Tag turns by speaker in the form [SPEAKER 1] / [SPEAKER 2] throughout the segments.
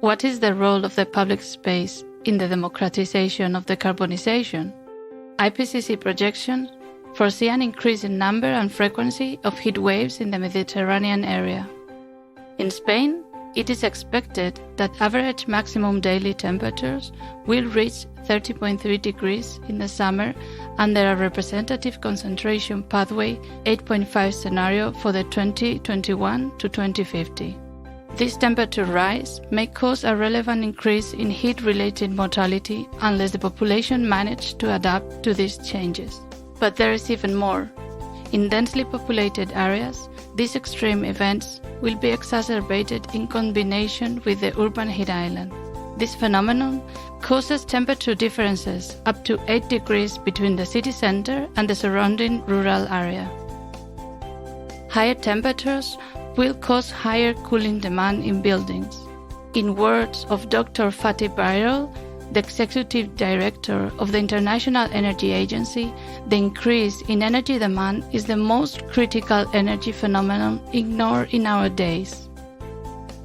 [SPEAKER 1] What is the role of the public space in the democratization of decarbonisation? IPCC projections foresee an increase in number and frequency of heat waves in the Mediterranean area. In Spain, it is expected that average maximum daily temperatures will reach 30.3 degrees in the summer under a representative concentration pathway 8.5 scenario for the 2021 to 2050. This temperature rise may cause a relevant increase in heat-related mortality unless the population manage to adapt to these changes. But there is even more. In densely populated areas, these extreme events will be exacerbated in combination with the urban heat island. This phenomenon causes temperature differences up to 8 degrees between the city center and the surrounding rural area. Higher temperatures will cause higher cooling demand in buildings. In words of Dr. Fatih Birol, the executive director of the International Energy Agency, the increase in energy demand is the most critical energy phenomenon ignored in our days.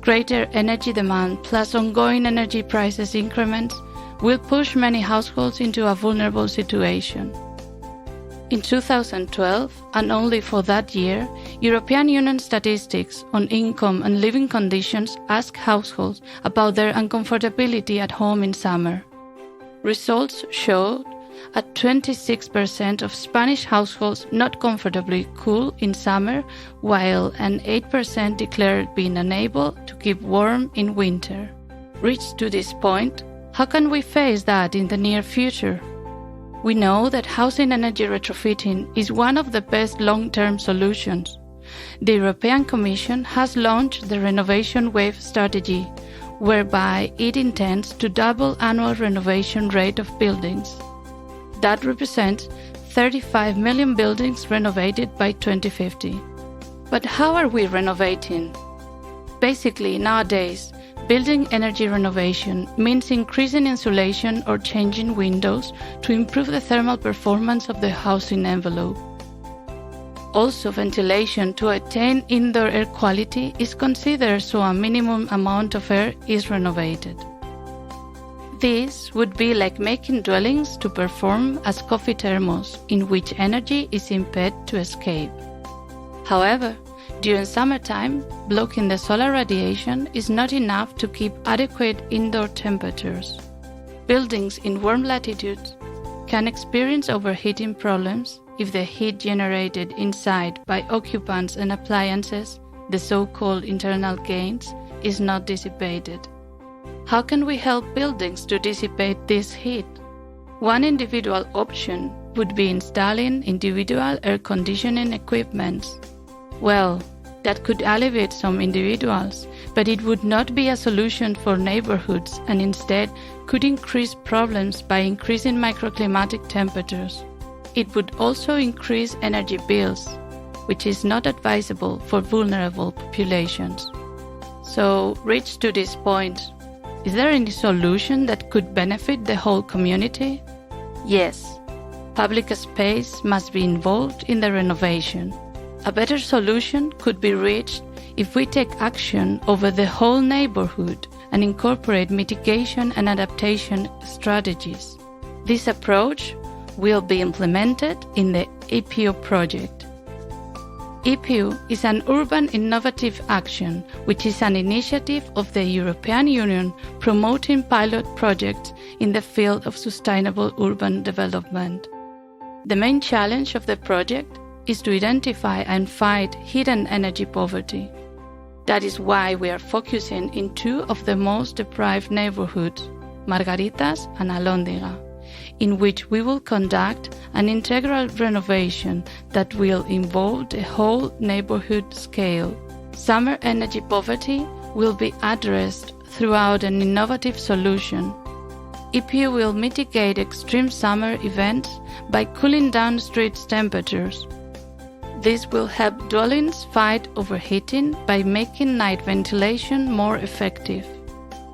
[SPEAKER 1] Greater energy demand plus ongoing energy prices increments will push many households into a vulnerable situation. In 2012, and only for that year, European Union statistics on income and living conditions asked households about their uncomfortability at home in summer. Results showed a 26% of Spanish households not comfortably cool in summer, while an 8% declared being unable to keep warm in winter. Reached to this point, how can we face that in the near future? We know that housing energy retrofitting is one of the best long-term solutions. The European Commission has launched the Renovation Wave strategy, whereby it intends to double annual renovation rate of buildings. That represents 35 million buildings renovated by 2050. But how are we renovating? Basically, nowadays, building energy renovation means increasing insulation or changing windows to improve the thermal performance of the housing envelope. Also, ventilation to attain indoor air quality is considered so a minimum amount of air is renovated. This would be like making dwellings to perform as coffee thermos in which energy is impeded to escape. However, during summertime, blocking the solar radiation is not enough to keep adequate indoor temperatures. Buildings in warm latitudes can experience overheating problems if the heat generated inside by occupants and appliances, the so-called internal gains, is not dissipated. How can we help buildings to dissipate this heat? One individual option would be installing individual air conditioning equipment. Well, that could alleviate some individuals, but it would not be a solution for neighborhoods and instead could increase problems by increasing microclimatic temperatures. It would also increase energy bills, which is not advisable for vulnerable populations. So, reached to this point, is there any solution that could benefit the whole community? Yes, public space must be involved in the renovation. A better solution could be reached if we take action over the whole neighborhood and incorporate mitigation and adaptation strategies. This approach will be implemented in the EPU project. EPU is an urban innovative action, which is an initiative of the European Union promoting pilot projects in the field of sustainable urban development. The main challenge of the project is to identify and fight hidden energy poverty. That is why we are focusing in two of the most deprived neighborhoods, Margaritas and Alhóndiga, in which we will conduct an integral renovation that will involve the whole neighborhood scale. Summer energy poverty will be addressed throughout an innovative solution. EPU will mitigate extreme summer events by cooling down street temperatures. This will help dwellings fight overheating by making night ventilation more effective.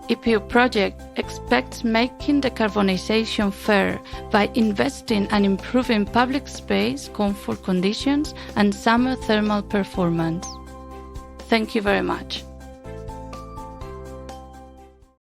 [SPEAKER 1] EPU project expects making decarbonisation fair by investing and improving public space, comfort conditions, and summer thermal performance. Thank you very much.